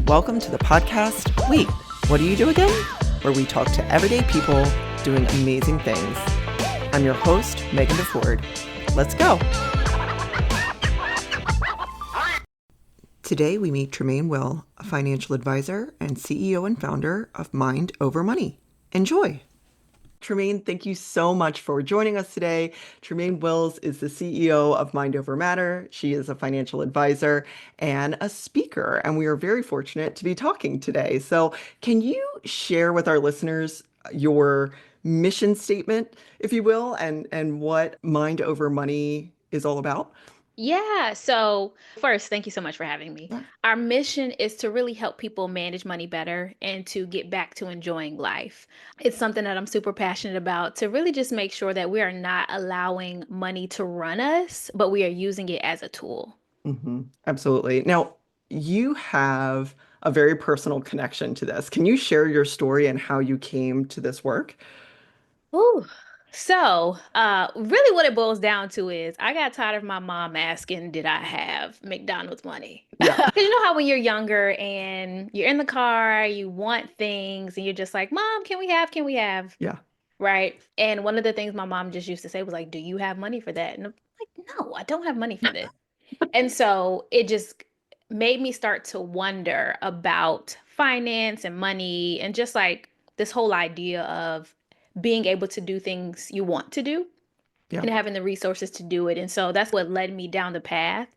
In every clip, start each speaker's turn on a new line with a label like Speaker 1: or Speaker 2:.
Speaker 1: Welcome to the podcast, Wait, What Do You Do Again? Where we talk to everyday people doing amazing things. I'm your host, Megan DeFord. Let's go. Today we meet Tremaine Will, a financial advisor and CEO and founder of Mind Over Money. Enjoy. Tremaine, thank you so much for joining us today. Tremaine Wills is the CEO of Mind Over Matter. She is a financial advisor and a speaker, and we are very fortunate to be talking today. So, can you share with our listeners your mission statement, if you will, and what Mind Over Money is all about?
Speaker 2: Yeah. So, first, thank you so much for having me.
Speaker 1: Yeah.
Speaker 2: Our mission is to really help people manage money better and to get back to enjoying life. It's something that I'm super passionate about to really just make sure that we are not allowing money to run us, but we are using it as a tool.
Speaker 1: Absolutely. Now, you have a very personal connection to this. Can you share your story and how you came to this work?
Speaker 2: Ooh. Really what it boils down to is I got tired of my mom asking, did I have McDonald's money?
Speaker 1: Yeah.
Speaker 2: Because you know how when you're younger and you're in the car, you want things and you're just like, Mom, can we have?
Speaker 1: Yeah.
Speaker 2: Right. And one of the things my mom just used to say was like, do you have money for that? And I'm like, no, I don't have money for this. And so it just made me start to wonder about finance and money and just like this whole idea of being able to do things you want to do
Speaker 1: Yeah.
Speaker 2: and having the resources to do it. And so that's what led me down the path.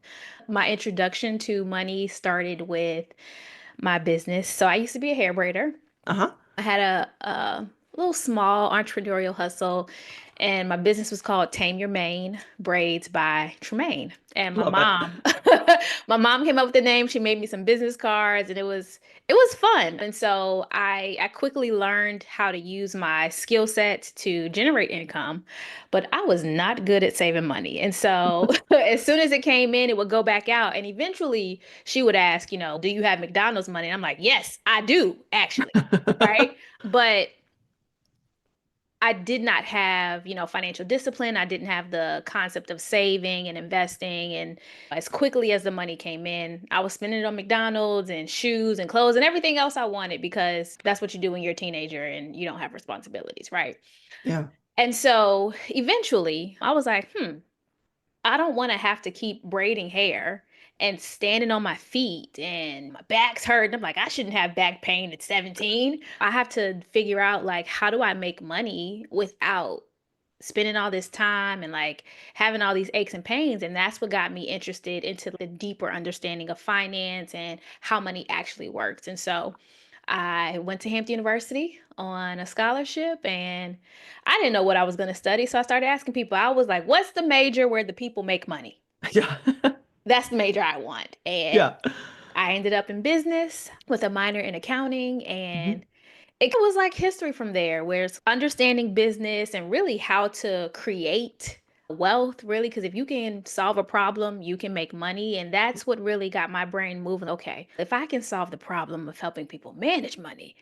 Speaker 2: My introduction to money started with my business. So I used to be a hair braider.
Speaker 1: Uh-huh.
Speaker 2: I had a little small entrepreneurial hustle, and my business was called Tame Your Mane Braids by Tremaine. And my
Speaker 1: Love it.
Speaker 2: mom, my mom came up with the name. She made me some business cards, and it was fun. And so I quickly learned how to use my skill set to generate income, but I was not good at saving money. And so as soon as it came in, it would go back out, and eventually she would ask, do you have McDonald's money? And I'm like, yes, I do, actually. Right. But I did not have, financial discipline. I didn't have the concept of saving and investing. And as quickly as the money came in, I was spending it on McDonald's and shoes and clothes and everything else I wanted because that's what you do when you're a teenager and you don't have responsibilities. Right.
Speaker 1: Yeah.
Speaker 2: And so eventually I was like, I don't want to have to keep braiding hair and standing on my feet and my back's hurt. I'm like, I shouldn't have back pain at 17. I have to figure out like how do I make money without spending all this time and like having all these aches and pains. And that's what got me interested into the deeper understanding of finance and how money actually works. And so I went to Hampton University on a scholarship and I didn't know what I was going to study. So I started asking people, I was like, what's the major where the people make money?
Speaker 1: Yeah.
Speaker 2: That's the major I want. And
Speaker 1: Yeah.
Speaker 2: I ended up in business with a minor in accounting.
Speaker 1: Mhm.
Speaker 2: And it was like history from there, where it's understanding business and really how to create wealth, really. Because if you can solve a problem, you can make money. And that's what really got my brain moving. Okay, if I can solve the problem of helping people manage money,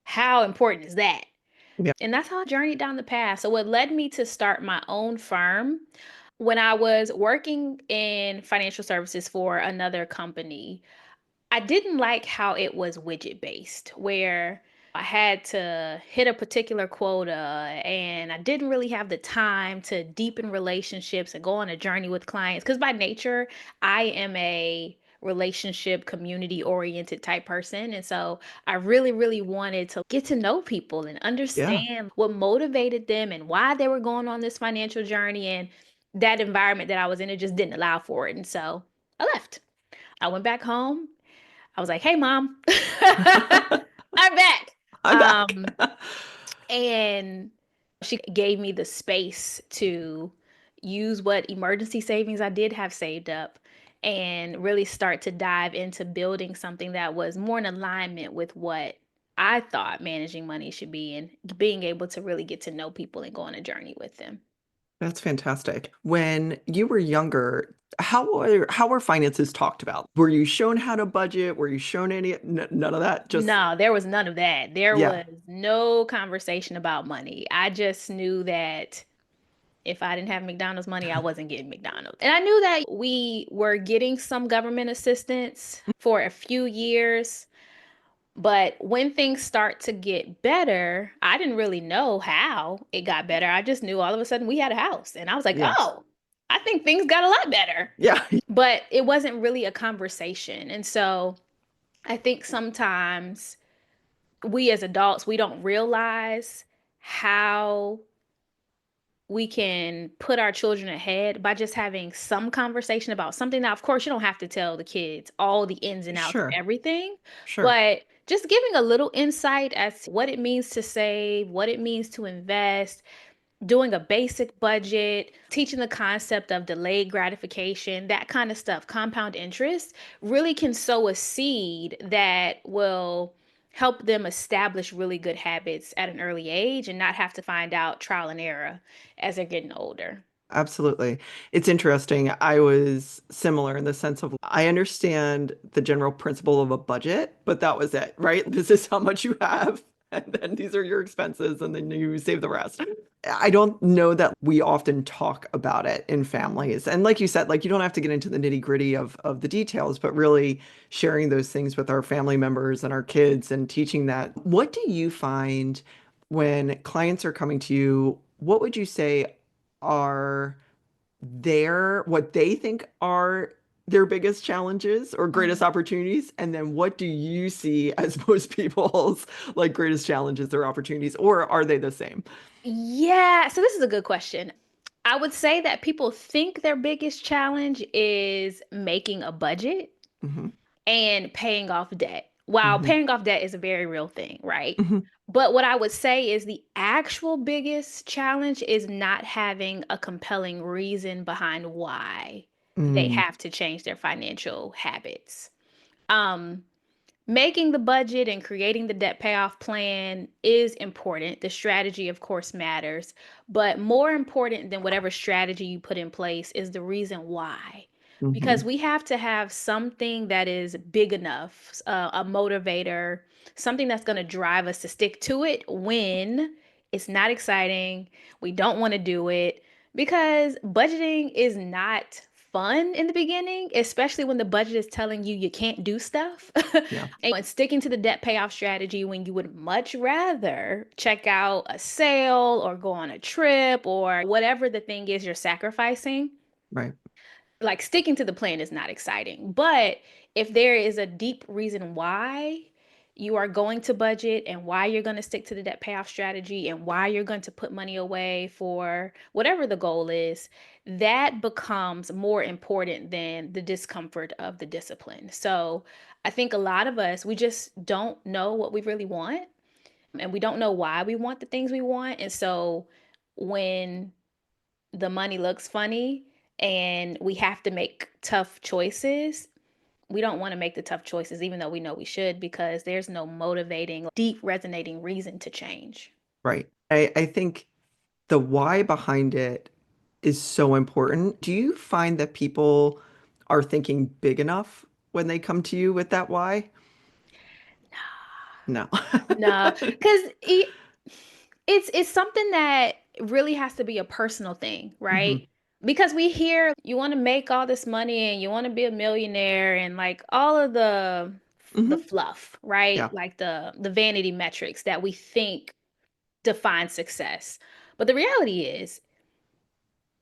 Speaker 2: how important is that?
Speaker 1: Yeah.
Speaker 2: And that's how I journeyed down the path. So, what led me to start my own firm when I was working in financial services for another company, I didn't like how it was widget based, where I had to hit a particular quota and I didn't really have the time to deepen relationships and go on a journey with clients. Because by nature, I am a relationship community oriented type person. And so I really, really wanted to get to know people and
Speaker 1: Yeah.
Speaker 2: understand what motivated them and why they were going on this financial journey. And that environment that I was in, it just didn't allow for it. And so I left. I went back home. I was like, "Hey, mom, I'm back."
Speaker 1: I'm back.
Speaker 2: Um, and she gave me the space to use what emergency savings I did have saved up and really start to dive into building something that was more in alignment with what I thought managing money should be and being able to really get to know people and go on a journey with them.
Speaker 1: That's fantastic. When you were younger, how were finances talked about? Were you shown how to budget? Were you shown none of that? Just
Speaker 2: No, there was none of that. There
Speaker 1: yeah.
Speaker 2: was no conversation about money. I just knew that if I didn't have McDonald's money, I wasn't getting McDonald's. And I knew that we were getting some government assistance for a few years. But when things start to get better, I didn't really know how it got better. I just knew all of a sudden we had a house. And I was like,
Speaker 1: Yeah.
Speaker 2: oh, I think things got a lot better.
Speaker 1: Yeah.
Speaker 2: But it wasn't really a conversation. And so I think sometimes we as adults, we don't realize how we can put our children ahead by just having some conversation about something. Now, of course, you don't have to tell the kids all the ins and outs of
Speaker 1: Sure.
Speaker 2: everything,
Speaker 1: Sure.
Speaker 2: but just giving a little insight as to what it means to save, what it means to invest, doing a basic budget, teaching the concept of delayed gratification, that kind of stuff, compound interest, really can sow a seed that will help them establish really good habits at an early age and not have to find out trial and error as they're getting older.
Speaker 1: Absolutely. It's interesting. I was similar in the sense of I understand the general principle of a budget, but that was it, right? This is how much you have, and then these are your expenses, and then you save the rest. I don't know that we often talk about it in families. And like you said, like you don't have to get into the nitty-gritty of the details, but really sharing those things with our family members and our kids and teaching that. What do you find when clients are coming to you? What would you say are what they think are their biggest challenges or greatest
Speaker 2: Mm.
Speaker 1: opportunities? And then what do you see as most people's like greatest challenges or opportunities, or are they the same?
Speaker 2: Yeah, so this is a good question. I would say that people think their biggest challenge is making a budget
Speaker 1: Hmm.
Speaker 2: and paying off debt. While
Speaker 1: Hmm.
Speaker 2: paying off debt is a very real thing, right?
Speaker 1: Hmm.
Speaker 2: But what I would say is the actual biggest challenge is not having a compelling reason behind why they
Speaker 1: Mm.
Speaker 2: have to change their financial habits. Um, Making the budget and creating the debt payoff plan is important. The strategy, of course, matters. But more important than whatever strategy you put in place is the reason why. Because
Speaker 1: Hmm.
Speaker 2: we have to have something that is big enough, a motivator, something that's going to drive us to stick to it when it's not exciting. We don't want to do it because budgeting is not fun in the beginning, especially when the budget is telling you you can't do stuff.
Speaker 1: Yeah,
Speaker 2: And sticking to the debt payoff strategy when you would much rather check out a sale or go on a trip or whatever the thing is you're sacrificing,
Speaker 1: right.
Speaker 2: like sticking to the plan is not exciting. But if there is a deep reason why you are going to budget and why you're going to stick to the debt payoff strategy and why you're going to put money away for whatever the goal is, that becomes more important than the discomfort of the discipline. So I think a lot of us, we just don't know what we really want and we don't know why we want the things we want. And so when the money looks funny and we have to make tough choices, we don't want to make the tough choices, even though we know we should, because there's no motivating, deep resonating reason to change.
Speaker 1: Right. I think the why behind it is so important. Do you find that people are thinking big enough when they come to you with that why? No.
Speaker 2: No, because it's something that really has to be a personal thing,
Speaker 1: Hmm.
Speaker 2: right? Because we hear you want to make all this money and you want to be a millionaire and like all of the
Speaker 1: Hmm.
Speaker 2: fluff, right?
Speaker 1: Yeah.
Speaker 2: Like the vanity metrics that we think define success. But the reality is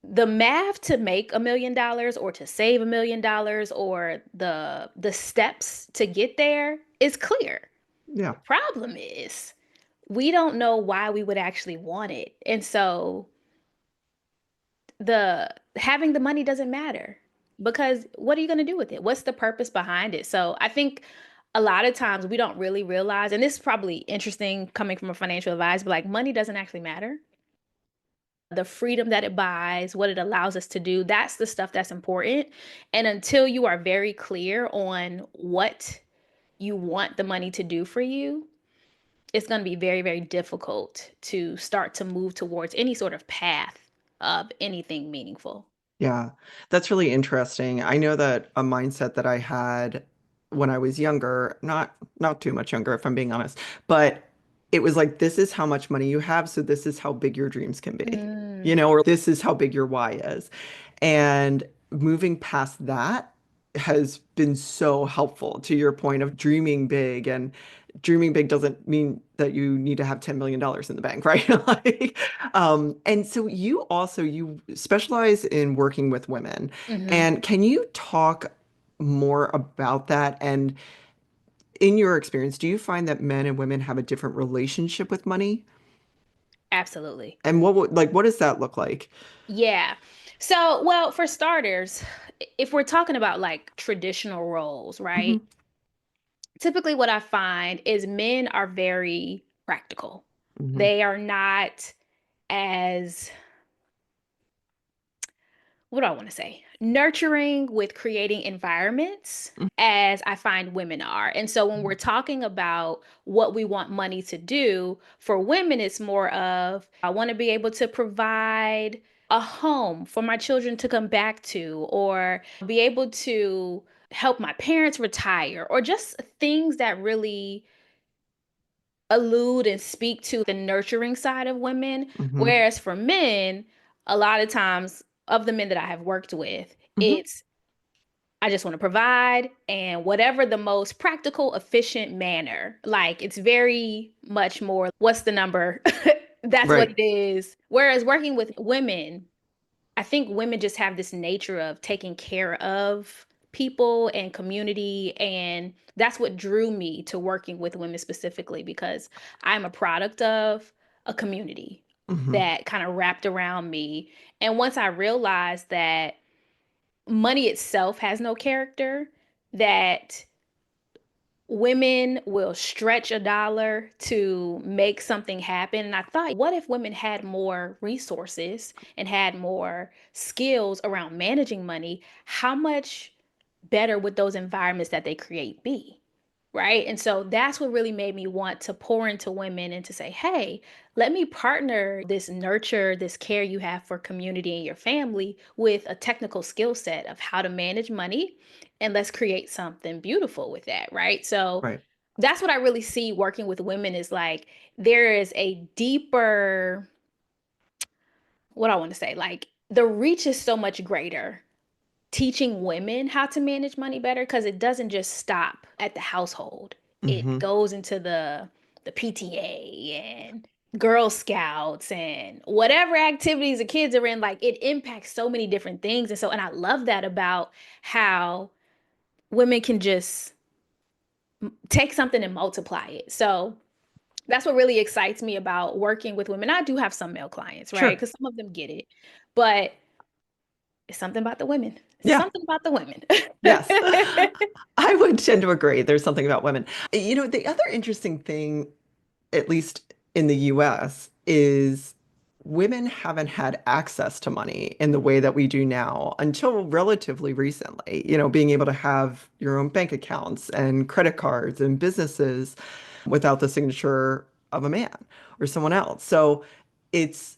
Speaker 2: the math to make $1 million or to save $1 million or the steps to get there is clear.
Speaker 1: Yeah.
Speaker 2: The problem is we don't know why we would actually want it. And so the having the money doesn't matter because what are you going to do with it? What's the purpose behind it? So I think a lot of times we don't really realize, and this is probably interesting coming from a financial advisor, but like money doesn't actually matter. The freedom that it buys, what it allows us to do, that's the stuff that's important. And until you are very clear on what you want the money to do for you, it's going to be very, very difficult to start to move towards any sort of path of anything meaningful.
Speaker 1: Yeah, that's really interesting. I know that a mindset that I had when I was younger, not too much younger if I'm being honest, but it was like this is how much money you have, so this is how big your dreams can be.
Speaker 2: Mm,
Speaker 1: Or this is how big your why is. And moving past that has been so helpful to your point of dreaming big. And dreaming big doesn't mean that you need to have $10 million in the bank, right? Like, and so you specialize in working with women.
Speaker 2: Hmm.
Speaker 1: And can you talk more about that? And in your experience, do you find that men and women have a different relationship with money?
Speaker 2: Absolutely.
Speaker 1: And what does that look like?
Speaker 2: Yeah. So, well, for starters, if we're talking about like traditional roles,
Speaker 1: Hmm.
Speaker 2: right? Typically, what I find is men are very practical.
Speaker 1: Hmm.
Speaker 2: They are not as, what do I want to say? Nurturing with creating environments as I find women are. And so when we're talking about what we want money to do, for women, it's more of I want to be able to provide a home for my children to come back to, or be able to help my parents retire, or just things that really allude and speak to the nurturing side of women.
Speaker 1: Hmm.
Speaker 2: Whereas for men, a lot of times, of the men that I have worked with,
Speaker 1: Hmm.
Speaker 2: it's I just want to provide and whatever the most practical, efficient manner. Like it's very much more, what's the number? That's what
Speaker 1: Right.
Speaker 2: it is. Whereas working with women, I think women just have this nature of taking care of people and community. And that's what drew me to working with women specifically because I'm a product of a community
Speaker 1: Hmm.
Speaker 2: that kind of wrapped around me. And once I realized that money itself has no character, that women will stretch a dollar to make something happen. And I thought, what if women had more resources and had more skills around managing money? How much better would those environments that they create be? Right. And so that's what really made me want to pour into women and to say, hey, let me partner this nurture, this care you have for community and your family with a technical skill set of how to manage money. And let's create something beautiful with that. Right. So
Speaker 1: Right.
Speaker 2: that's what I really see working with women is like there is a deeper, what I want to say, like the reach is so much greater teaching women how to manage money better because it doesn't just stop at the household. It
Speaker 1: Hmm.
Speaker 2: goes into the PTA and Girl Scouts and whatever activities the kids are in, like it impacts so many different things. And so, and I love that about how women can just take something and multiply it. So that's what really excites me about working with women. I do have some male clients, right?
Speaker 1: Sure.
Speaker 2: Because some of them get it, but it's something about the women.
Speaker 1: Yeah.
Speaker 2: Something about the women.
Speaker 1: Yes. I would tend to agree. There's something about women. The other interesting thing, at least in the US, is women haven't had access to money in the way that we do now until relatively recently. Being able to have your own bank accounts and credit cards and businesses without the signature of a man or someone else. So it's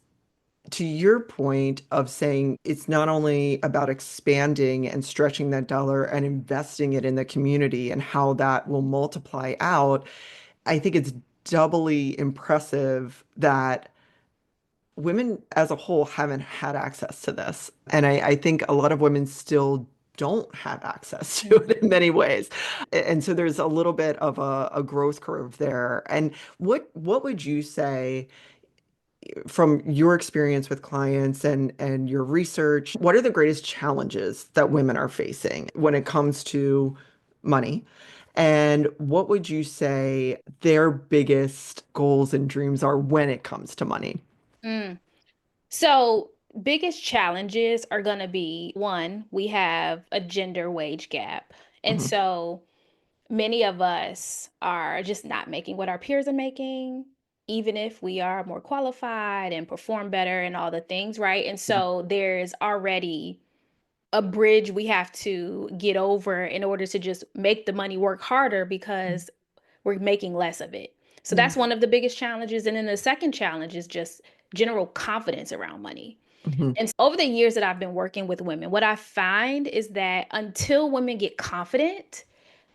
Speaker 1: to your point of saying it's not only about expanding and stretching that dollar and investing it in the community and how that will multiply out, I think it's doubly impressive that women as a whole haven't had access to this. And I think a lot of women still don't have access to it in
Speaker 2: Mhm.
Speaker 1: many ways. And so there's a little bit of a growth curve there. And what would you say from your experience with clients and your research, what are the greatest challenges that women are facing when it comes to money? And what would you say their biggest goals and dreams are when it comes to money?
Speaker 2: Mm. So, biggest challenges are going to be one, we have a gender wage gap. And
Speaker 1: Hmm.
Speaker 2: so, many of us are just not making what our peers are making, even if we are more qualified and perform better and all the things, right? And
Speaker 1: Yeah.
Speaker 2: so, there's already a bridge we have to get over in order to just make the money work harder because we're making less of it. So
Speaker 1: Yeah.
Speaker 2: that's one of the biggest challenges. And then the second challenge is just general confidence around money.
Speaker 1: Hmm.
Speaker 2: And so over the years that I've been working with women, what I find is that until women get confident,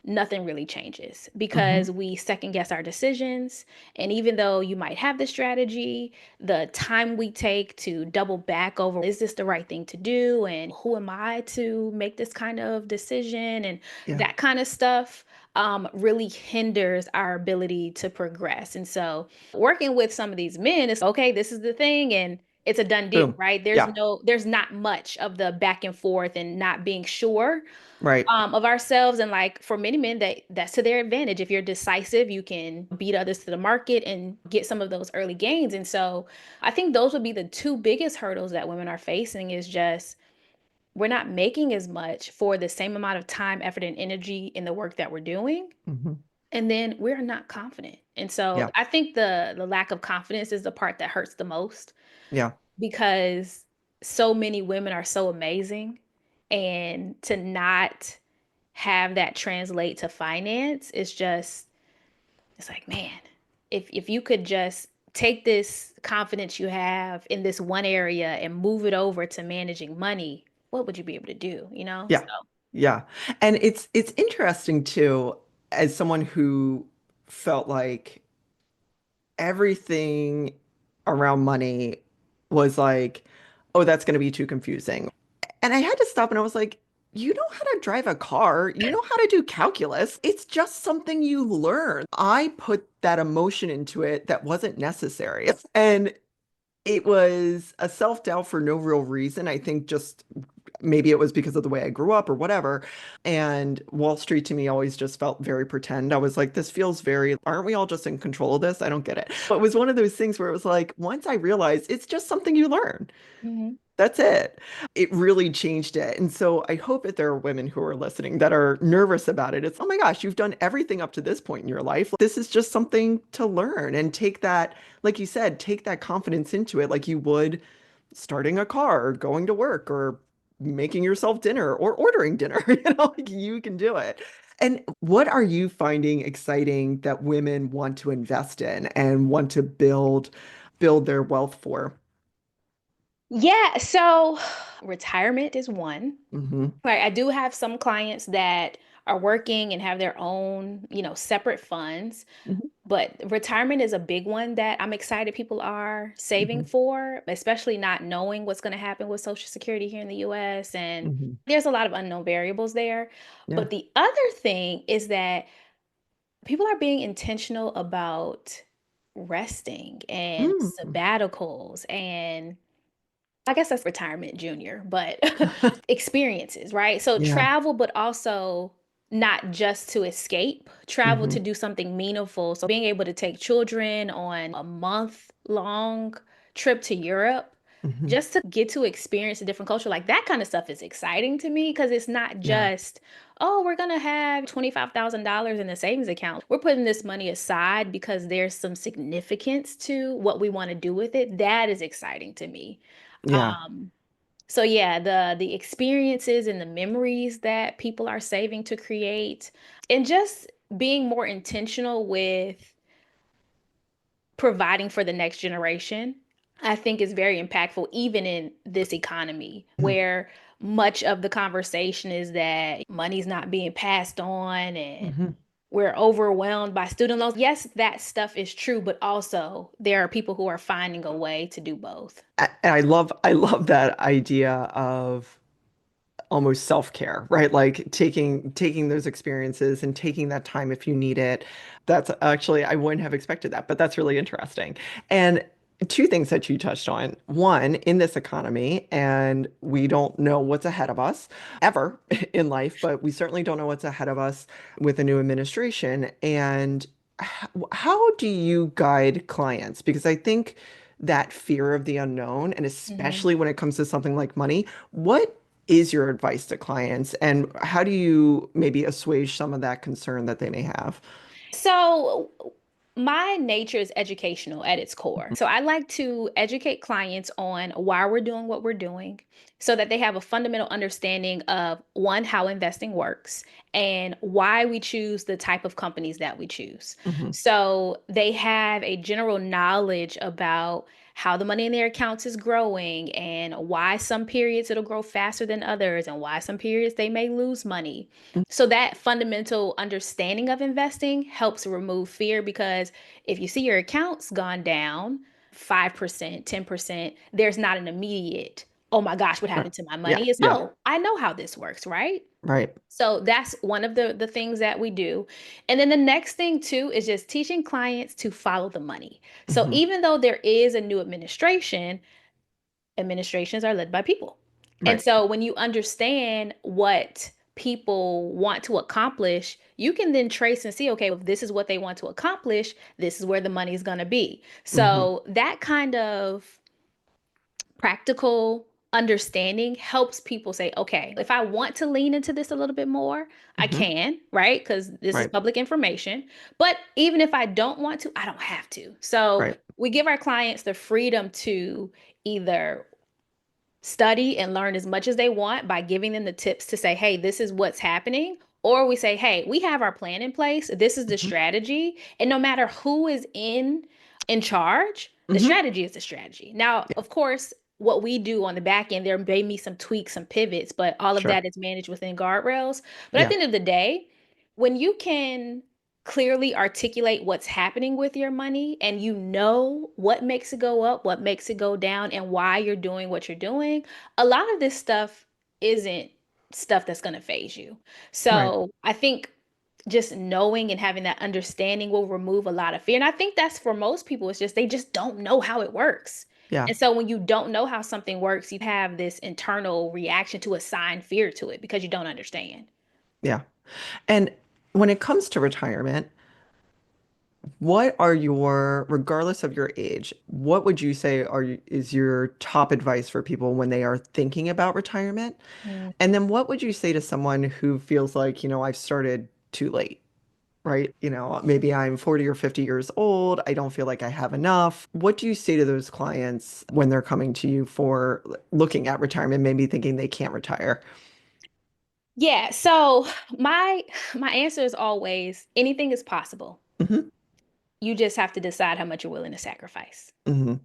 Speaker 2: nothing really changes
Speaker 1: Hmm.
Speaker 2: because we second guess our decisions. And even though you might have the strategy, the time we take to double back over, is this the right thing to do? And who am I to make this kind of decision? And
Speaker 1: Yeah.
Speaker 2: that kind of stuff really hinders our ability to progress. And so working with some of these men is okay, this is the thing. And it's a done deal,
Speaker 1: Boom.
Speaker 2: right?
Speaker 1: Yeah.
Speaker 2: There's not much of the back and forth and not being sure
Speaker 1: Right.
Speaker 2: of ourselves. And like for many men, that's to their advantage. If you're decisive, you can beat others to the market and get some of those early gains. And so I think those would be the two biggest hurdles that women are facing is just we're not making as much for the same amount of time, effort, and energy in the work that we're doing.
Speaker 1: Hmm.
Speaker 2: And then we're not confident. And so
Speaker 1: Yeah.
Speaker 2: I think the lack of confidence is the part that hurts the most
Speaker 1: Yeah.
Speaker 2: because so many women are so amazing, and to not have that translate to finance is just it's like, man, if you could just take this confidence you have in this one area and move it over to managing money, what would you be able to do, you know?
Speaker 1: Yeah.
Speaker 2: So,
Speaker 1: Yeah. And it's interesting too, as someone who felt like everything around money was like, oh, that's going to be too confusing. And I had to stop and I was like, you know how to drive a car, you know how to do calculus. It's just something you learn. I put that emotion into it that wasn't necessary. And it was a self-doubt for no real reason. I think just maybe it was because of the way I grew up or whatever. And Wall Street to me always just felt very pretend. I was like, this feels very, aren't we all just in control of this? I don't get it. But it was one of those things where it was like, once I realized it's just something you learn.
Speaker 2: mhm.
Speaker 1: That's it. It really changed it. And so I hope that there are women who are listening that are nervous about it. It's, oh my gosh, you've done everything up to this point in your life. This is just something to learn and take that, like you said, take that confidence into it like you would starting a car or going to work or making yourself dinner or ordering dinner. Like you can do it. And what are you finding exciting that women want to invest in and want to build their wealth for?
Speaker 2: Yeah, so retirement is one.
Speaker 1: Hmm.
Speaker 2: Right. I do have some clients that are working and have their own, separate funds.
Speaker 1: Hmm.
Speaker 2: But retirement is a big one that I'm excited people are saving
Speaker 1: Hmm.
Speaker 2: for, especially not knowing what's going to happen with Social Security here in the US. And
Speaker 1: Hmm.
Speaker 2: there's a lot of unknown variables there.
Speaker 1: Yeah.
Speaker 2: But the other thing is that people are being intentional about resting and
Speaker 1: Mm.
Speaker 2: sabbaticals, and I guess that's retirement junior, but experiences, right? So
Speaker 1: Yeah.
Speaker 2: travel, but also not just to escape, travel
Speaker 1: Hmm.
Speaker 2: to do something meaningful. So being able to take children on a month long trip to Europe
Speaker 1: Hmm.
Speaker 2: just to get to experience a different culture, like that kind of stuff is exciting to me because it's not
Speaker 1: Yeah.
Speaker 2: just, oh, we're gonna have $25,000 in the savings account. We're putting this money aside because there's some significance to what we want to do with it. That is exciting to me.
Speaker 1: Yeah.
Speaker 2: Um, so yeah, the experiences and the memories that people are saving to create, and just being more intentional with providing for the next generation, I think is very impactful even in this economy where much of the conversation is that money's not being passed on and
Speaker 1: Hmm.
Speaker 2: we're overwhelmed by student loans. Yes, that stuff is true, but also there are people who are finding a way to do both.
Speaker 1: And I love that idea of almost self-care, right? Like taking those experiences and taking that time if you need it. That's actually I wouldn't have expected that, but that's really interesting. And two things that you touched on. One, in this economy, and we don't know what's ahead of us ever in life, but we certainly don't know what's ahead of us with a new administration. And how do you guide clients? Because I think that fear of the unknown, and
Speaker 2: Mhm.
Speaker 1: especially when it comes to something like money, what is your advice to clients, and how do you maybe assuage some of that concern that they may have?
Speaker 2: So, my nature is educational at its core. So, I like to educate clients on why we're doing what we're doing so that they have a fundamental understanding of one, how investing works, and why we choose the type of companies that we choose.
Speaker 1: Hmm.
Speaker 2: So they have a general knowledge about how the money in their accounts is growing and why some periods it'll grow faster than others and why some periods they may lose money. So that fundamental understanding of investing helps remove fear because if you see your accounts gone down 5%, 10%, there's not an immediate, oh my gosh, what
Speaker 1: Right.
Speaker 2: happened to my
Speaker 1: Yeah.
Speaker 2: money? Is,
Speaker 1: Yeah.
Speaker 2: oh, I know how this works, right?
Speaker 1: Right.
Speaker 2: So that's one of the things that we do. And then the next thing too is just teaching clients to follow the money. So
Speaker 1: Hmm.
Speaker 2: even though there is a new administration, administrations are led by people. And
Speaker 1: Right.
Speaker 2: so when you understand what people want to accomplish, you can then trace and see, okay, if this is what they want to accomplish, this is where the money is going to be.
Speaker 1: Hmm.
Speaker 2: So that kind of practical understanding helps people say, okay, if I want to lean into this a little bit more, I
Speaker 1: Hmm.
Speaker 2: can, right? Because this is
Speaker 1: Right.
Speaker 2: public information. But even if I don't want to, I don't have to. So
Speaker 1: Right.
Speaker 2: we give our clients the freedom to either study and learn as much as they want by giving them the tips to say, hey, this is what's happening. Or we say, hey, we have our plan in place. This is the
Speaker 1: Hmm.
Speaker 2: strategy. And no matter who is in charge, the
Speaker 1: Hmm.
Speaker 2: strategy is the strategy. Now,
Speaker 1: Yeah.
Speaker 2: of course, what we do on the back end, there may be some tweaks, some pivots, but all of
Speaker 1: Sure.
Speaker 2: that is managed within guardrails. But at
Speaker 1: Yeah.
Speaker 2: the end of the day, when you can clearly articulate what's happening with your money and you know what makes it go up, what makes it go down, and why you're doing what you're doing, a lot of this stuff isn't stuff that's going to phase you.
Speaker 1: Right.
Speaker 2: So I think just knowing and having that understanding will remove a lot of fear. And I think that's for most people, it's just they just don't know how it works.
Speaker 1: Yeah.
Speaker 2: And so when you don't know how something works, you have this internal reaction to assign fear to it because you don't understand.
Speaker 1: Yeah. And when it comes to retirement, what are your, regardless of your age, what would you say is your top advice for people when they are thinking about retirement?
Speaker 2: Mm.
Speaker 1: And then what would you say to someone who feels like, I've started too late, right? Maybe I'm 40 or 50 years old. I don't feel like I have enough. What do you say to those clients when they're coming to you for looking at retirement, maybe thinking they can't retire?
Speaker 2: Yeah, so my my answer is always anything is possible.
Speaker 1: Hmm.
Speaker 2: You just have to decide how much you're willing to sacrifice.
Speaker 1: Hmm.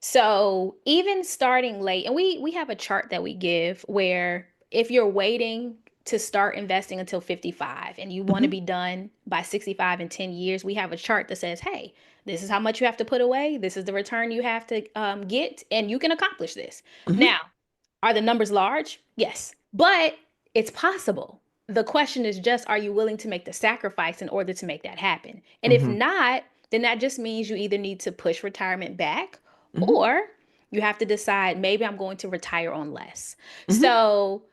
Speaker 2: So even starting late, and we have a chart that we give where if you're waiting to start investing until 55 and you want to
Speaker 1: Hmm.
Speaker 2: be done by 65 in 10 years, we have a chart that says, hey, this is how much you have to put away. This is the return you have to get, and you can accomplish this.
Speaker 1: Hmm.
Speaker 2: Now, are the numbers large? Yes, but it's possible. The question is just, are you willing to make the sacrifice in order to make that happen? And if
Speaker 1: Hmm.
Speaker 2: not, then that just means you either need to push retirement back
Speaker 1: Hmm.
Speaker 2: or you have to decide maybe I'm going to retire on less.
Speaker 1: Hmm.
Speaker 2: So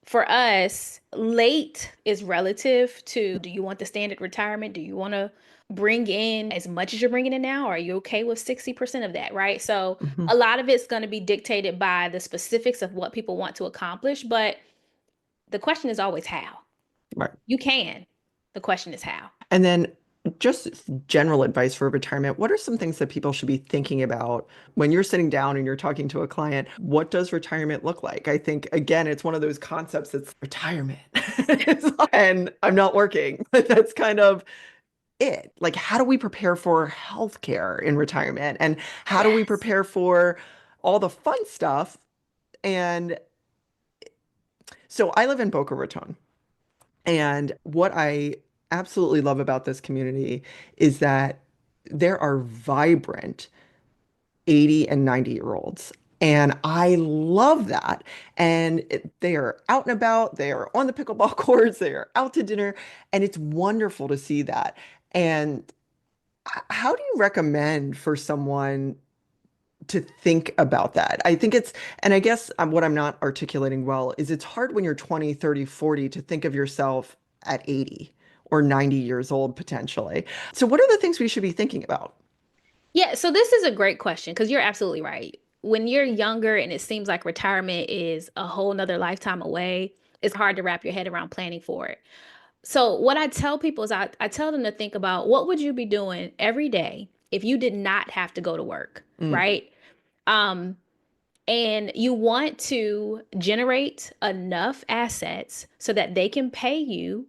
Speaker 2: for us, late is relative to do you want the standard retirement? Do you want to bring in as much as you're bringing in now? Or are you okay with 60% of that, right? So
Speaker 1: Hmm.
Speaker 2: a lot of it's going to be dictated by the specifics of what people want to accomplish. But the question is always how.
Speaker 1: Right.
Speaker 2: You can. The question is how.
Speaker 1: And then just general advice for retirement. What are some things that people should be thinking about when you're sitting down and you're talking to a client? What does retirement look like? I think, again, it's one of those concepts that's retirement. And I'm not working, but that's kind of it. Like, how do we prepare for healthcare in retirement? And how do we
Speaker 2: Yes.
Speaker 1: prepare for all the fun stuff? And so I live in Boca Raton. And what I absolutely love about this community is that there are vibrant 80 and 90-year-olds. And I love that. And they are out and about, they are on the pickleball courts, they are out to dinner, and it's wonderful to see that. And how do you recommend for someone to think about that? I think it's, and I guess what I'm not articulating well is it's hard when you're 20, 30, 40 to think of yourself at 80 or 90 years old potentially. So what are the things we should be thinking about?
Speaker 2: Yeah, so this is a great question because you're absolutely right. When you're younger and it seems like retirement is a whole nother lifetime away, it's hard to wrap your head around planning for it. So what I tell people is I tell them to think about what would you be doing every day if you did not have to go to work,
Speaker 1: Mm,
Speaker 2: right? Um, And you want to generate enough assets so that they can pay you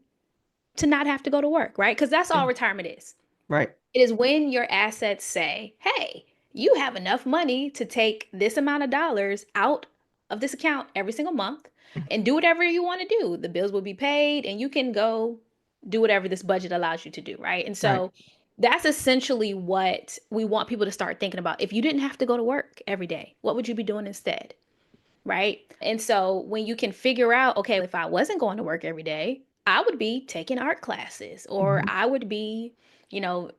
Speaker 2: to not have to go to work, right? Because that's
Speaker 1: Yeah.
Speaker 2: all retirement is.
Speaker 1: Right.
Speaker 2: It is when your assets say, hey, you have enough money to take this amount of dollars out of this account every single month and do whatever you want to do. The bills will be paid and you can go do whatever this budget allows you to do, right? And
Speaker 1: Right.
Speaker 2: so that's essentially what we want people to start thinking about. If you didn't have to go to work every day, what would you be doing instead? Right? And so when you can figure out, okay, if I wasn't going to work every day, I would be taking art classes or
Speaker 1: Hmm.
Speaker 2: I would be,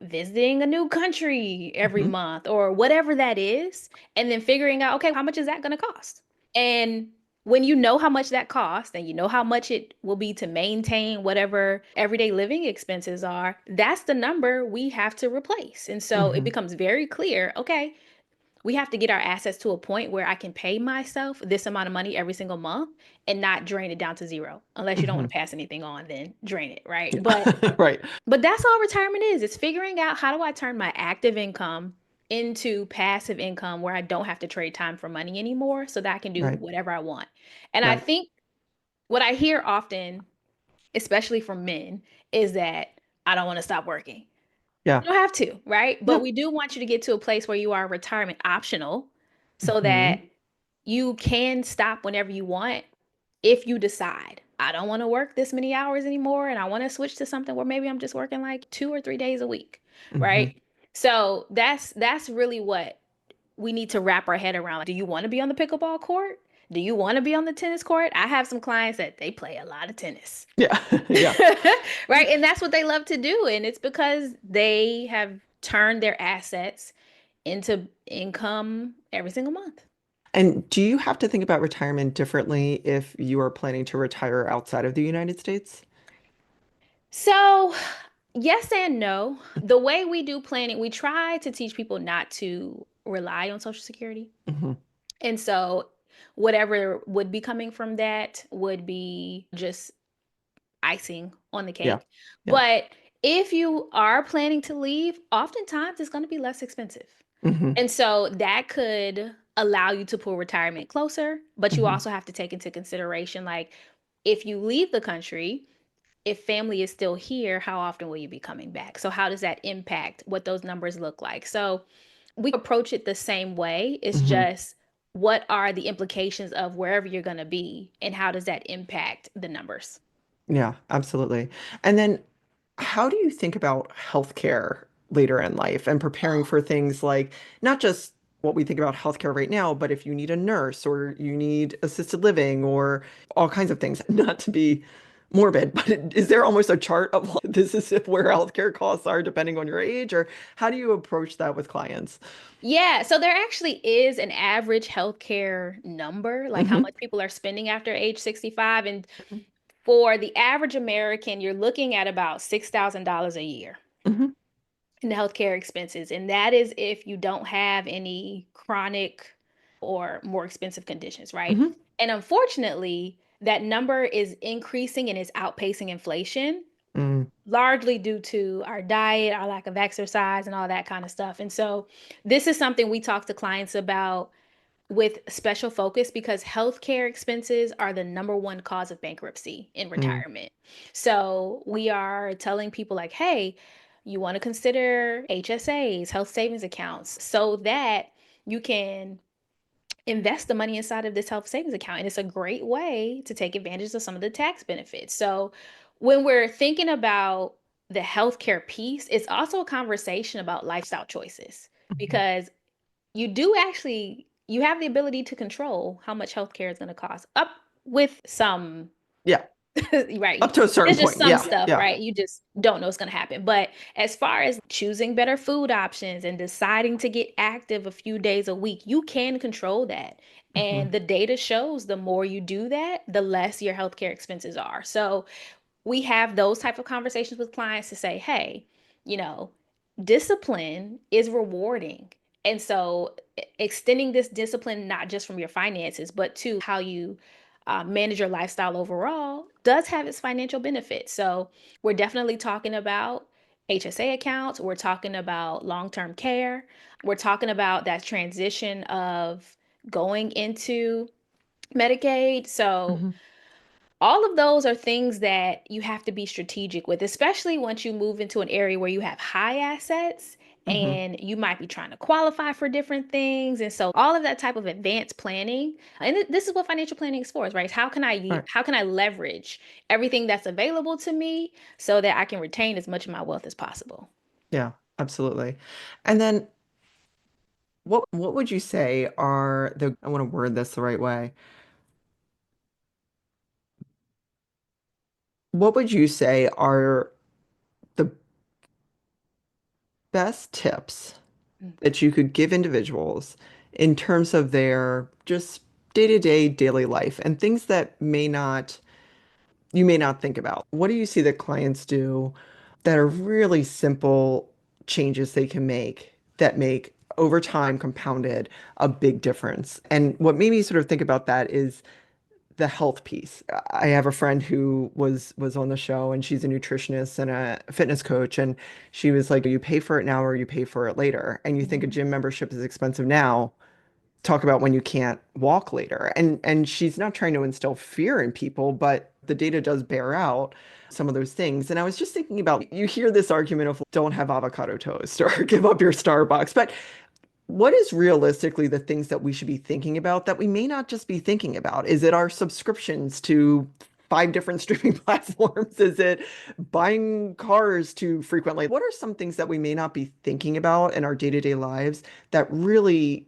Speaker 2: visiting a new country every
Speaker 1: Hmm.
Speaker 2: month or whatever that is. And then figuring out, okay, how much is that going to cost? And when you know how much that costs and you know how much it will be to maintain whatever everyday living expenses are, that's the number we have to replace. And so it
Speaker 1: Hmm.
Speaker 2: becomes very clear, okay, we have to get our assets to a point where I can pay myself this amount of money every single month and not drain it down to zero. Unless you don't want
Speaker 1: Hmm.
Speaker 2: to pass anything on, then drain it, right? But
Speaker 1: Yeah. Right.
Speaker 2: but that's all retirement is. It's figuring out how do I turn my active income into passive income where I don't have to trade time for money anymore so that I can do
Speaker 1: Right.
Speaker 2: whatever I want. And I
Speaker 1: Right.
Speaker 2: think what I hear often, especially from men, is that I don't want to stop working.
Speaker 1: Yeah.
Speaker 2: You don't have to, right? But
Speaker 1: Yeah.
Speaker 2: we do want you to get to a place where you are retirement optional so
Speaker 1: Hmm.
Speaker 2: that you can stop whenever you want if you decide, I don't want to work this many hours anymore and I want to switch to something where maybe I'm just working like 2 or 3 days a week,
Speaker 1: Hmm.
Speaker 2: right? So that's really what we need to wrap our head around. Do you want to be on the pickleball court? Do you want to be on the tennis court? I have some clients that they play a lot of tennis.
Speaker 1: Yeah. Yeah.
Speaker 2: Right? And that's what they love to do. And it's because they have turned their assets into income every single month.
Speaker 1: And do you have to think about retirement differently if you are planning to retire outside of the United States?
Speaker 2: So, yes and no. The way we do planning, we try to teach people not to rely on Social Security.
Speaker 1: Hmm.
Speaker 2: And so, whatever would be coming from that would be just icing on the
Speaker 1: Yeah.
Speaker 2: cake.
Speaker 1: Yeah.
Speaker 2: But if you are planning to leave, oftentimes it's going to be less expensive.
Speaker 1: Hmm.
Speaker 2: And so that could allow you to pull retirement closer, but you
Speaker 1: Hmm.
Speaker 2: also have to take into consideration like if you leave the country, if family is still here, how often will you be coming back? So how does that impact what those numbers look like? So we approach it the same way. It's
Speaker 1: Hmm.
Speaker 2: just what are the implications of wherever you're going to be and how does that impact the numbers?
Speaker 1: Yeah, absolutely. And then how do you think about healthcare later in life and preparing
Speaker 2: Oh,
Speaker 1: for things like not just what we think about healthcare right now, but if you need a nurse or you need assisted living or all kinds of things, not to be morbid, but is there almost a chart of like, this is where healthcare costs are depending on your age, or how do you approach that with clients?
Speaker 2: yeah. So there actually is an average healthcare number, like how
Speaker 1: Hmm.
Speaker 2: much people are spending after age 65. And for the average American, you're looking at about $6,000 a year
Speaker 1: Hmm.
Speaker 2: in the healthcare expenses. And that is if you don't have any chronic or more expensive conditions, right?
Speaker 1: Hmm.
Speaker 2: And unfortunately, that number is increasing and is outpacing inflation,
Speaker 1: Mm.
Speaker 2: largely due to our diet, our lack of exercise, and all that kind of stuff. And so, this is something we talk to clients about with special focus because healthcare expenses are the number one cause of bankruptcy in
Speaker 1: Mm.
Speaker 2: retirement. So we are telling people like, hey, you want to consider HSAs, health savings accounts, so that you can invest the money inside of this health savings account. And it's a great way to take advantage of some of the tax benefits. So when we're thinking about the healthcare piece, it's also a conversation about lifestyle choices
Speaker 1: Mhm.
Speaker 2: because you have the ability to control how much healthcare is going to cost up with some
Speaker 1: Yeah,
Speaker 2: right.
Speaker 1: up to a certain
Speaker 2: There's just
Speaker 1: point.
Speaker 2: some
Speaker 1: Yeah,
Speaker 2: stuff,
Speaker 1: yeah.
Speaker 2: right? You just don't know what's going to happen. But as far as choosing better food options and deciding to get active a few days a week, you can control that. And
Speaker 1: Hmm.
Speaker 2: the data shows the more you do that, the less your healthcare expenses are. So we have those type of conversations with clients to say, hey, you know, discipline is rewarding. And so extending this discipline, not just from your finances, but to how you manage your lifestyle overall, does have its financial benefits. So we're definitely talking about HSA accounts. We're talking about long term care. We're talking about that transition of going into Medicaid. So
Speaker 1: Hmm.
Speaker 2: all of those are things that you have to be strategic with, especially once you move into an area where you have high assets
Speaker 1: Hmm.
Speaker 2: and you might be trying to qualify for different things. And so all of that type of advanced planning, and this is what financial planning is for, right?
Speaker 1: Right.
Speaker 2: How can I leverage everything that's available to me so that I can retain as much of my wealth as possible?
Speaker 1: Yeah, absolutely. And then what would you say are the, I want to word this the right way. What would you say are the best tips that you could give individuals in terms of their just day-to-day daily life and things that you may not think about? What do you see that clients do that are really simple changes they can make that make over time compounded a big difference? And what made me sort of think about that is the health piece. I have a friend who was on the show and she's a nutritionist and a fitness coach, and she was like, you pay for it now or you pay for it later. And you think a
Speaker 2: Mhm.
Speaker 1: gym membership is expensive now, talk about when you can't walk later. And she's not trying to instill fear in people, but the data does bear out some of those things. And I was just thinking about, you hear this argument of don't have avocado toast or give up your Starbucks, but what is realistically the things that we should be thinking about that we may not just be thinking about? Is it our subscriptions to five different streaming platforms? Is it buying cars too frequently? What are some things that we may not be thinking about in our day-to-day lives that really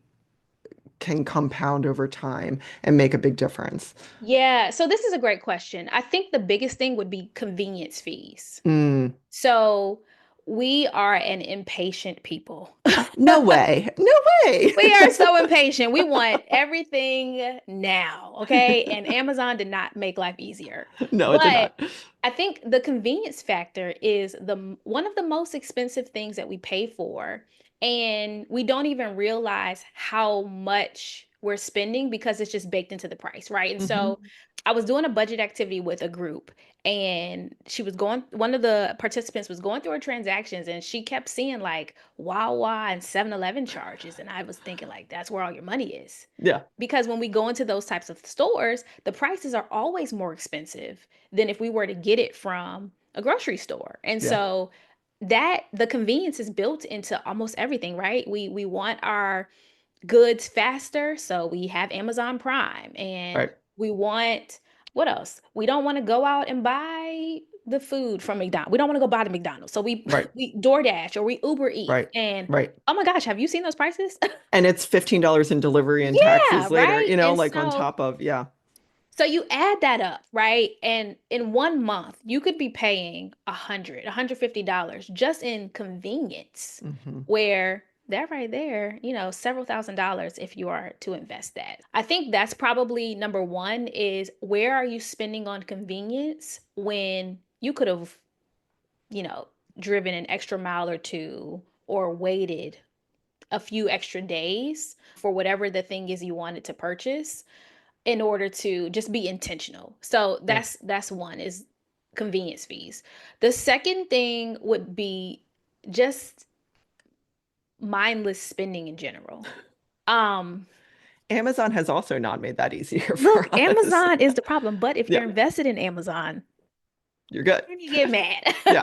Speaker 1: can compound over time and make a big difference?
Speaker 2: Yeah, so this is a great question. I think the biggest thing would be convenience fees.
Speaker 1: Mm,
Speaker 2: So we are an impatient people.
Speaker 1: no way. No way.
Speaker 2: We are so impatient. We want everything now, okay? And Amazon did not make life easier.
Speaker 1: No, it did
Speaker 2: But
Speaker 1: not.
Speaker 2: I think the convenience factor is the one of the most expensive things that we pay for, and we don't even realize how much we're spending because it's just baked into the price, right? And
Speaker 1: Hmm.
Speaker 2: so I was doing a budget activity with a group, and one of the participants was going through her transactions, and she kept seeing like Wawa and 7-Eleven charges. And I was thinking, like, that's where all your money is.
Speaker 1: Yeah.
Speaker 2: Because when we go into those types of stores, the prices are always more expensive than if we were to get it from a grocery store. And
Speaker 1: Yeah.
Speaker 2: so that the convenience is built into almost everything, right? We want our goods faster, so we have Amazon Prime, and
Speaker 1: Right.
Speaker 2: we want what else? We don't want to go out and buy the food from McDonald's. We don't want to go buy the McDonald's. So we
Speaker 1: Right.
Speaker 2: we DoorDash or we Uber Eats.
Speaker 1: Right.
Speaker 2: And
Speaker 1: Right.
Speaker 2: oh my gosh, have you seen those prices?
Speaker 1: And it's $15 in delivery and
Speaker 2: Yeah,
Speaker 1: taxes later,
Speaker 2: right? And
Speaker 1: like on top of, yeah.
Speaker 2: so you add that up, right? And in 1 month, you could be paying $150 just in convenience,
Speaker 1: Hmm.
Speaker 2: where that right there, several $1,000s if you are to invest that. I think that's probably number one is where are you spending on convenience when you could have, you know, driven an extra mile or two or waited a few extra days for whatever the thing is you wanted to purchase in order to just be intentional. So
Speaker 1: Yeah.
Speaker 2: that's one is convenience fees. The second thing would be just mindless spending in general. Um
Speaker 1: Amazon has also not made that easier
Speaker 2: Look,
Speaker 1: for us.
Speaker 2: Amazon is the problem, but if
Speaker 1: Yeah.
Speaker 2: you're invested in Amazon,
Speaker 1: You're good.
Speaker 2: then you get mad.
Speaker 1: Yeah.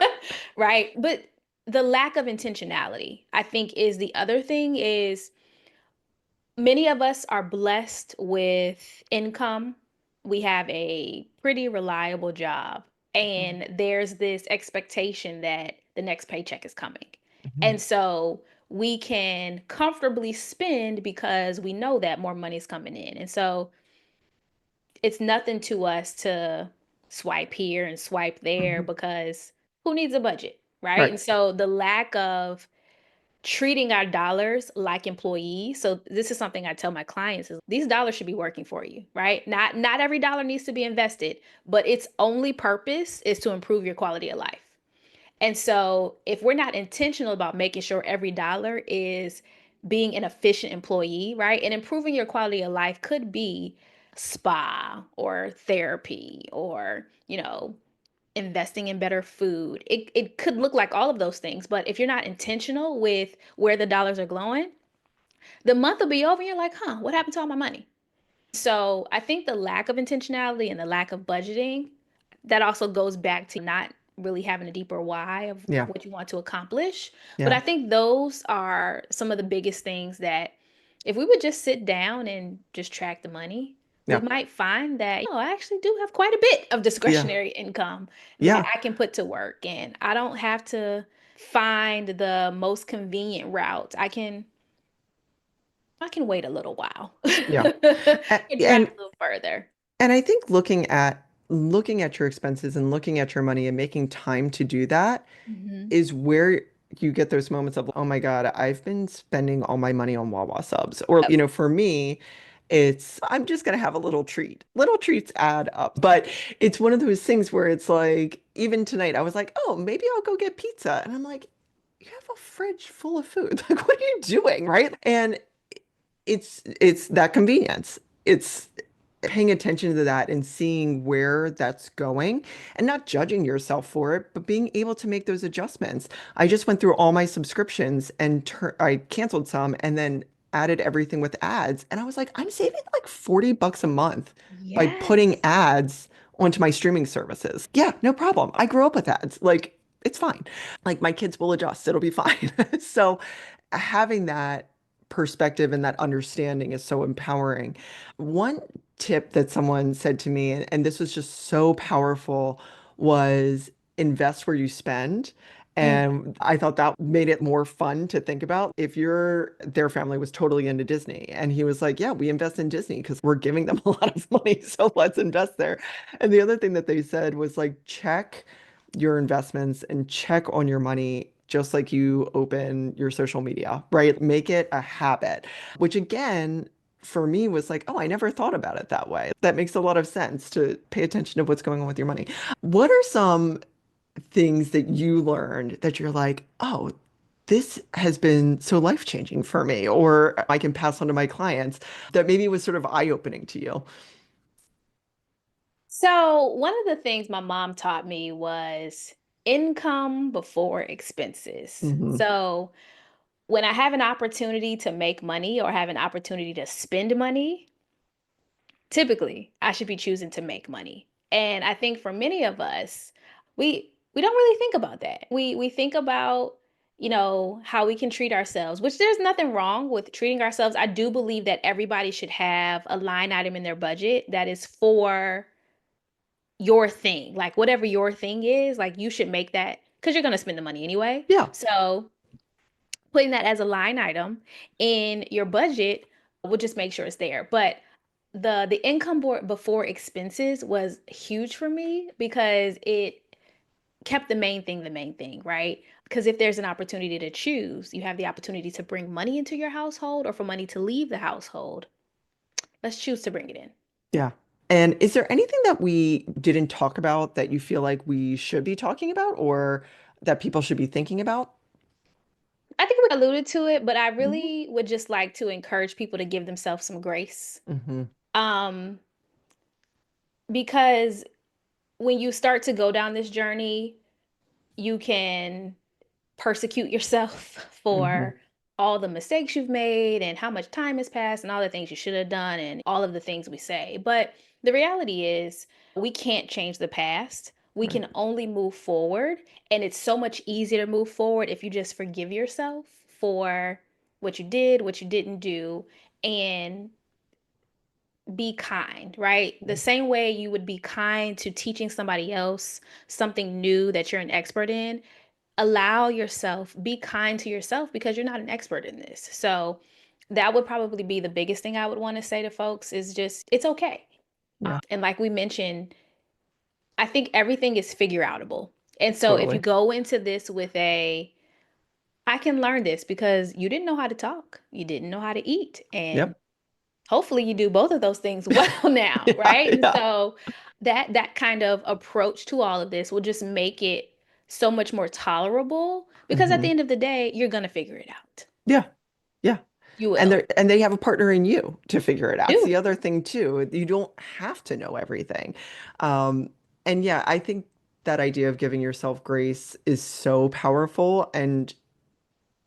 Speaker 2: Right? But the lack of intentionality, I think, is the other thing is many of us are blessed with income. We have a pretty reliable job,
Speaker 1: Mhm.
Speaker 2: and there's this expectation that the next paycheck is coming.
Speaker 1: Mhm.
Speaker 2: And so we can comfortably spend because we know that more money is coming in. And so it's nothing to us to swipe here and swipe there
Speaker 1: Mhm.
Speaker 2: because who needs a budget, right?
Speaker 1: Right.
Speaker 2: And so the lack of treating our dollars like employees. So this is something I tell my clients is these dollars should be working for you, right? Not every dollar needs to be invested, but its only purpose is to improve your quality of life. And so if we're not intentional about making sure every dollar is being an efficient employee, right? And improving your quality of life could be spa or therapy or, investing in better food. It could look like all of those things, but if you're not intentional with where the dollars are going, The month will be over and you're like, huh, what happened to all my money? So I think the lack of intentionality and the lack of budgeting, that also goes back to not really having a deeper why of
Speaker 1: Yeah.
Speaker 2: what you want to accomplish. But
Speaker 1: Yeah.
Speaker 2: I think those are some of the biggest things that if we would just sit down and just track the money, we
Speaker 1: Yeah.
Speaker 2: might find that, I actually do have quite a bit of
Speaker 1: Yeah.
Speaker 2: discretionary income that
Speaker 1: Yeah.
Speaker 2: I can put to work and I don't have to find the most convenient route. I can wait a little while
Speaker 1: Yeah.
Speaker 2: and track
Speaker 1: And
Speaker 2: a little further.
Speaker 1: And I think looking at your expenses and looking at your money and making time to do that
Speaker 2: Hmm.
Speaker 1: is where you get those moments of, oh my God, I've been spending all my money on Wawa subs. Or,
Speaker 2: Yep.
Speaker 1: for me, it's I'm just gonna have a little treat. Little treats add up. But it's one of those things where it's like, even tonight, I was like, oh, maybe I'll go get pizza. And I'm like, you have a fridge full of food. Like, what are you doing? Right. And it's that convenience. It's paying attention to that and seeing where that's going and not judging yourself for it, but being able to make those adjustments. I just went through all my subscriptions and I canceled some and then added everything with ads. And I was like, I'm saving like $40 a month by putting
Speaker 2: Yes.
Speaker 1: ads onto my streaming services. Yeah, no problem. I grew up with ads. Like, it's fine. Like, my kids will adjust, it'll be fine. So, having that perspective and that understanding is so empowering. One tip that someone said to me, and this was just so powerful, was invest where you spend.
Speaker 2: Mm.
Speaker 1: And I thought that made it more fun to think about. If their family was totally into Disney, and he was like, yeah, we invest in Disney because we're giving them a lot of money. So let's invest there. And the other thing that they said was like, check your investments and check on your money just like you open your social media, right? Make it a habit, which again, for me was like, oh, I never thought about it that way. That makes a lot of sense to pay attention to what's going on with your money. What are some things that you learned that you're like, oh, this has been so life-changing for me, or I can pass on to my clients that maybe was sort of eye-opening to you?
Speaker 2: So, one of the things my mom taught me was income before expenses.
Speaker 1: Hmm.
Speaker 2: So, when I have an opportunity to make money or have an opportunity to spend money, typically I should be choosing to make money. And I think for many of us, we don't really think about that. We think about, how we can treat ourselves, which there's nothing wrong with treating ourselves. I do believe that everybody should have a line item in their budget that is for your thing. Like whatever your thing is, like you should make that because you're going to spend the money anyway.
Speaker 1: Yeah.
Speaker 2: So, putting that as a line item in your budget will just make sure it's there. But the income board before expenses was huge for me because it kept the main thing, right? Because if there's an opportunity to choose, you have the opportunity to bring money into your household or for money to leave the household. Let's choose to bring it in.
Speaker 1: Yeah. And is there anything that we didn't talk about that you feel like we should be talking about or that people should be thinking about?
Speaker 2: I think we alluded to it, but I
Speaker 1: Hmm.
Speaker 2: really would just like to encourage people to give themselves some grace.
Speaker 1: Hmm.
Speaker 2: Um, because when you start to go down this journey, you can persecute yourself
Speaker 1: Hmm.
Speaker 2: for all the mistakes you've made and how much time has passed and all the things you should have done and all of the things we say. But the reality is, we can't change the past. We
Speaker 1: Right.
Speaker 2: can only move forward. And it's so much easier to move forward if you just forgive yourself for what you did, what you didn't do, and be kind, right? The same way you would be kind to teaching somebody else something new that you're an expert in, allow yourself, be kind to yourself because you're not an expert in this. So that would probably be the biggest thing I would want to say to folks is just it's okay.
Speaker 1: Yeah.
Speaker 2: And like we mentioned, I think everything is figure outable. And so if you
Speaker 1: Totally.
Speaker 2: go into this with I can learn this because you didn't know how to talk, you didn't know how to eat, and
Speaker 1: Yep.
Speaker 2: hopefully you do both of those things well now,
Speaker 1: Yeah.
Speaker 2: right? And
Speaker 1: Yeah.
Speaker 2: so that kind of approach to all of this will just make it so much more tolerable because at the
Speaker 1: Hmm.
Speaker 2: end of the day, you're going to figure it out.
Speaker 1: Yeah. Yeah.
Speaker 2: You
Speaker 1: And
Speaker 2: will.
Speaker 1: they have a partner in you to figure it out. It's
Speaker 2: Do.
Speaker 1: the other thing too. You don't have to know everything. Um, and yeah, I think that idea of giving yourself grace is so powerful. And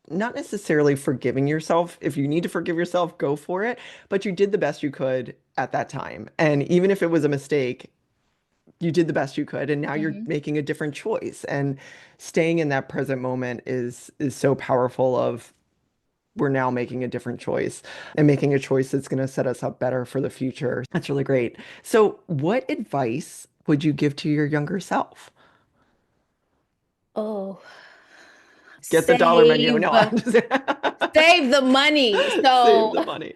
Speaker 1: not necessarily forgiving yourself. If you need to forgive yourself, go for it. But you did the best you could at that time. And even if it was a mistake, you did the best you could. And now you're
Speaker 2: Hmm.
Speaker 1: making a different choice. And staying in that present moment is so powerful of we're now making a different choice and making a choice that's going to set us up better for the future. That's really great. So, what advice would you give to your younger self?
Speaker 2: Oh,
Speaker 1: Get the dollar menu.
Speaker 2: save
Speaker 1: No, I'm just
Speaker 2: save the money.
Speaker 1: save
Speaker 2: So
Speaker 1: the money.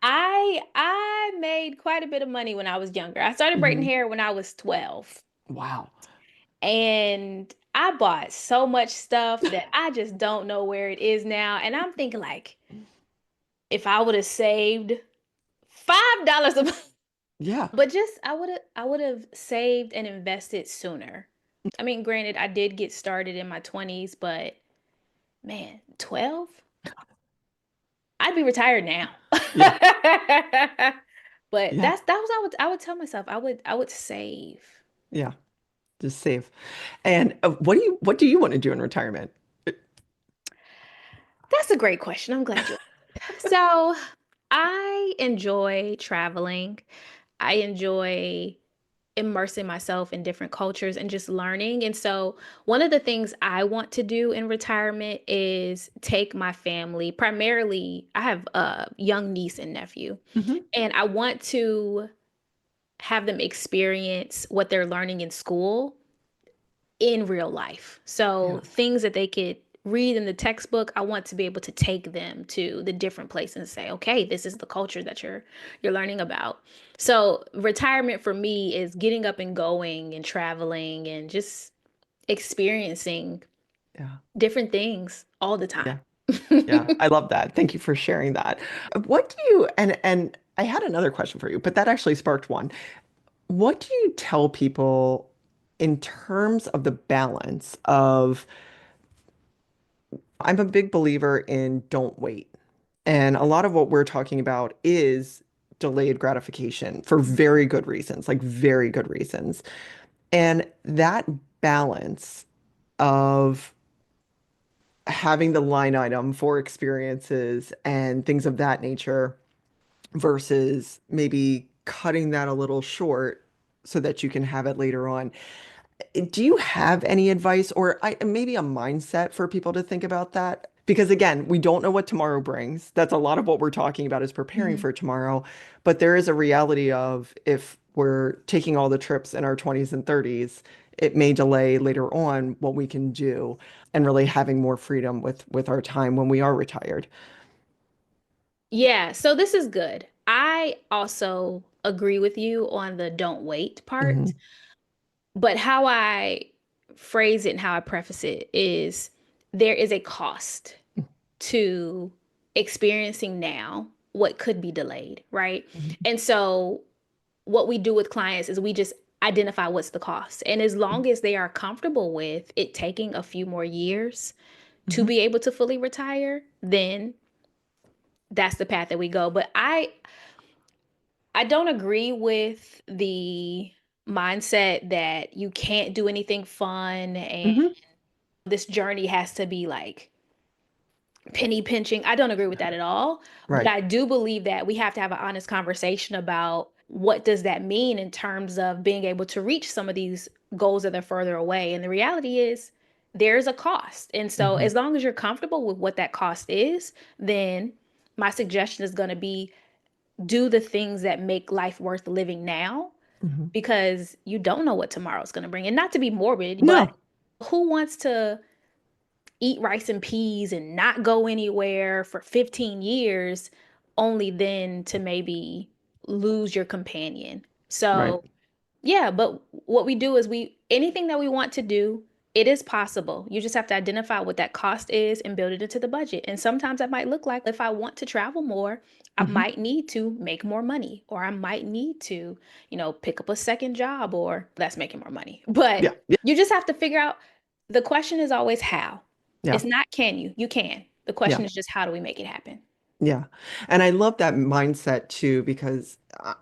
Speaker 2: I made quite a bit of money when I was younger. I started braiding
Speaker 1: Mhm.
Speaker 2: hair when I was 12.
Speaker 1: Wow.
Speaker 2: And I bought so much stuff that I just don't know where it is now. And I'm thinking like if I would have saved $5 a month,
Speaker 1: Yeah.
Speaker 2: but just I would have saved and invested sooner. I mean, granted, I did get started in my 20s, but man, 12? I'd be retired now.
Speaker 1: Yeah.
Speaker 2: But
Speaker 1: Yeah.
Speaker 2: that was I would tell myself I would save.
Speaker 1: Yeah. Just save. And what do you want to do in retirement?
Speaker 2: That's a great question. I'm glad you asked. So, I enjoy traveling. I enjoy immersing myself in different cultures and just learning. And so, one of the things I want to do in retirement is take my family, primarily, I have a young niece and nephew,
Speaker 1: Hmm.
Speaker 2: and I want to have them experience what they're learning in school in real life. So
Speaker 1: Yeah.
Speaker 2: things that they could read in the textbook, I want to be able to take them to the different places and say, okay, this is the culture that you're learning about. So retirement for me is getting up and going and traveling and just experiencing
Speaker 1: Yeah.
Speaker 2: different things all the time.
Speaker 1: Yeah. Yeah. I love that. Thank you for sharing that. What do you and I had another question for you, but that actually sparked one. What do you tell people in terms of the balance of I'm a big believer in don't wait. And a lot of what we're talking about is delayed gratification for very good reasons, like very good reasons. And that balance of having the line item for experiences and things of that nature versus maybe cutting that a little short so that you can have it later on. Do you have any advice or maybe a mindset for people to think about that? Because again, we don't know what tomorrow brings. That's a lot of what we're talking about is preparing
Speaker 2: Mhm.
Speaker 1: for tomorrow. But there is a reality of if we're taking all the trips in our 20s and 30s, it may delay later on what we can do and really having more freedom with our time when we are retired.
Speaker 2: Yeah, so this is good. I also agree with you on the don't wait part.
Speaker 1: Hmm.
Speaker 2: But how I phrase it and how I preface it is there is a cost to experiencing now what could be delayed, right?
Speaker 1: Hmm.
Speaker 2: And so what we do with clients is we just identify what's the cost. And as long as they are comfortable with it taking a few more years to
Speaker 1: Hmm.
Speaker 2: be able to fully retire, then that's the path that we go. But I don't agree with the mindset that you can't do anything fun and
Speaker 1: Hmm.
Speaker 2: this journey has to be like penny pinching. I don't agree with that at all, but
Speaker 1: Right.
Speaker 2: I do believe that we have to have an honest conversation about what does that mean in terms of being able to reach some of these goals that are further away. And the reality is there's a cost. And so
Speaker 1: Hmm.
Speaker 2: as long as you're comfortable with what that cost is, then my suggestion is going to be do the things that make life worth living now
Speaker 1: Hmm.
Speaker 2: because you don't know what tomorrow's going to bring. And not to be morbid, but
Speaker 1: No.
Speaker 2: who wants to eat rice and peas and not go anywhere for 15 years only then to maybe lose your companion?
Speaker 1: Right.
Speaker 2: So yeah, but what we do is we anything that we want to do, it is possible. You just have to identify what that cost is and build it into the budget. And sometimes that might look like if I want to travel more, I
Speaker 1: Hmm.
Speaker 2: might need to make more money or I might need to, pick up a second job or that's making more money.
Speaker 1: Yeah.
Speaker 2: But
Speaker 1: Yeah.
Speaker 2: you just have to figure out the question is always how.
Speaker 1: Yeah.
Speaker 2: It's not can you? You can. The
Speaker 1: Yeah.
Speaker 2: question is just how do we make it happen?
Speaker 1: Yeah. And I love that mindset too, because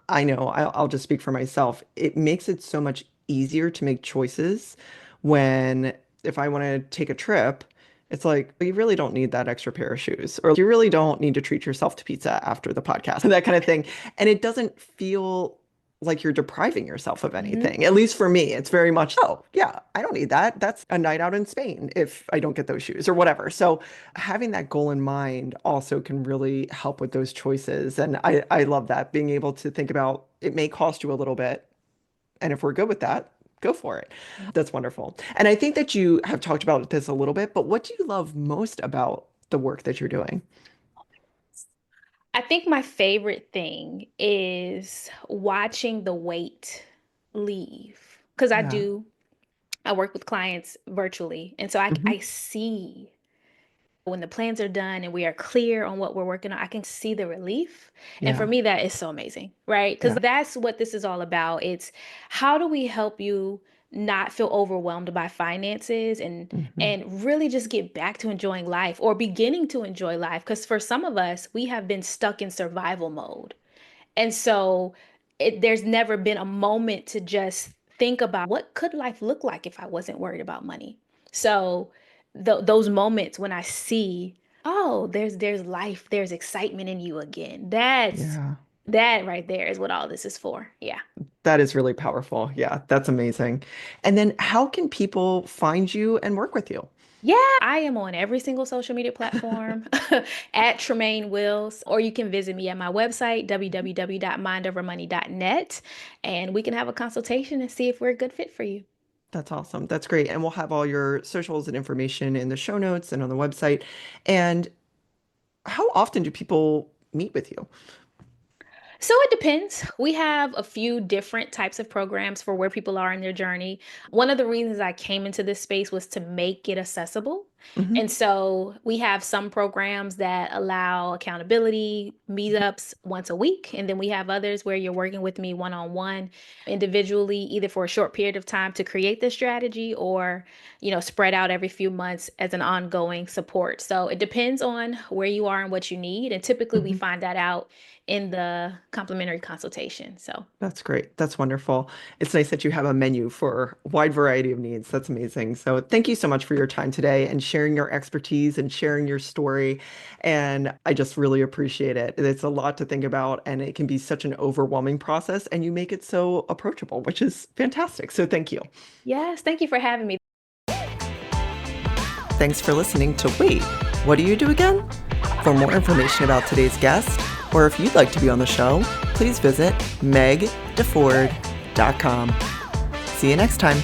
Speaker 1: I know I'll just speak for myself. It makes it so much easier to make choices when, if I want to take a trip, It's like, you really don't need that extra pair of shoes, or you really don't need to treat yourself to pizza after the podcast, that kind of thing. And it doesn't feel like you're depriving yourself of
Speaker 2: Mhm.
Speaker 1: anything. At least for me, it's very much, oh, yeah, I don't need that. That's a night out in Spain if I don't get those shoes or whatever. So having that goal in mind also can really help with those choices. And I love that, being able to think about it may cost you a little bit. And if we're good with that, go for it. That's wonderful. And I think that you have talked about this a little bit, but what do you love most about the work that you're doing?
Speaker 2: I think my favorite thing is watching the weight leave. Because
Speaker 1: Yeah.
Speaker 2: I work with clients virtually. And so
Speaker 1: Hmm.
Speaker 2: I see when the plans are done and we are clear on what we're working on, I can see the relief. And for
Speaker 1: Yeah.
Speaker 2: me, that is so amazing, right? Because
Speaker 1: Yeah.
Speaker 2: that's what this is all about. It's how do we help you not feel overwhelmed by finances
Speaker 1: Hmm.
Speaker 2: and really just get back to enjoying life or beginning to enjoy life? Because for some of us, we have been stuck in survival mode. And so there's never been a moment to just think about what could life look like if I wasn't worried about money. So those moments when I see, oh, there's life, there's excitement in you again.
Speaker 1: Yeah.
Speaker 2: That right there is what all this is for. Yeah.
Speaker 1: That is really powerful. Yeah, that's amazing. And then how can people find you and work with you?
Speaker 2: Yeah, I am on every single social media platform at Tremaine Wills, or you can visit me at my website, www.mindovermoney.net, and we can have a consultation and see if we're a good fit for you.
Speaker 1: That's awesome. That's great. And we'll have all your socials and information in the show notes and on the website. And how often do people meet with you?
Speaker 2: So it depends. We have a few different types of programs for where people are in their journey. One of the reasons I came into this space was to make it accessible.
Speaker 1: Hmm.
Speaker 2: And so we have some programs that allow accountability, meetups once a week. And then we have others where you're working with me one on one individually, either for a short period of time to create the strategy or, spread out every few months as an ongoing support. So it depends on where you are and what you need. And typically we
Speaker 1: Hmm.
Speaker 2: find that out in the complimentary consultation. So,
Speaker 1: That's great. That's wonderful. It's nice that you have a menu for a wide variety of needs. That's amazing. So, thank you so much for your time today and sharing your expertise and sharing your story. And I just really appreciate it. It's a lot to think about, and it can be such an overwhelming process, and you make it so approachable, which is fantastic. So, thank you.
Speaker 2: yes, thank you for having me.
Speaker 1: Thanks for listening to Wait, What Do You Do Again? For more information about today's guest, or if you'd like to be on the show, please visit megdeford.com. See you next time.